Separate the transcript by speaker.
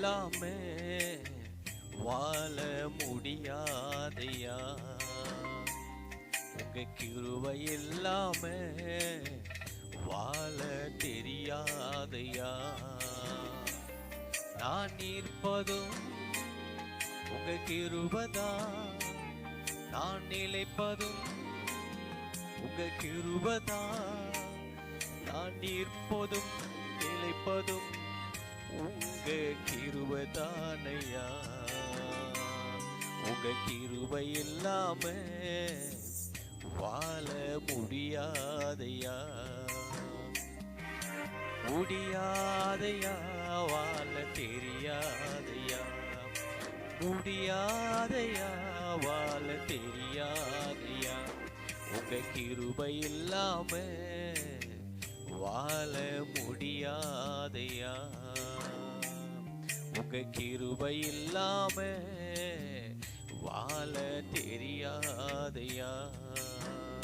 Speaker 1: இல்லாமே வாழ முடியாதையா. உங்க கிருபை இல்லாமே வாழ தெரியாதையா. நான் நிற்பதும் உங்க கிருபைதான், நான் நிலைப்பதும் உங்க கிருபைதான், நான் நிற்பதும் நிலைப்பதும் உங்க கிருபைதானையா. உங்க கிருபை இல்லாம வாழ முடியாதையா. முடியாதையா, வாழ தெரியாதையா. முடியாதையா, வாழ தெரியாதையா. உங்க கிருபை இல்லாம வாழ முடியாதையா. உங்க கிருபை இல்லாம வாழ தெரியாதையா.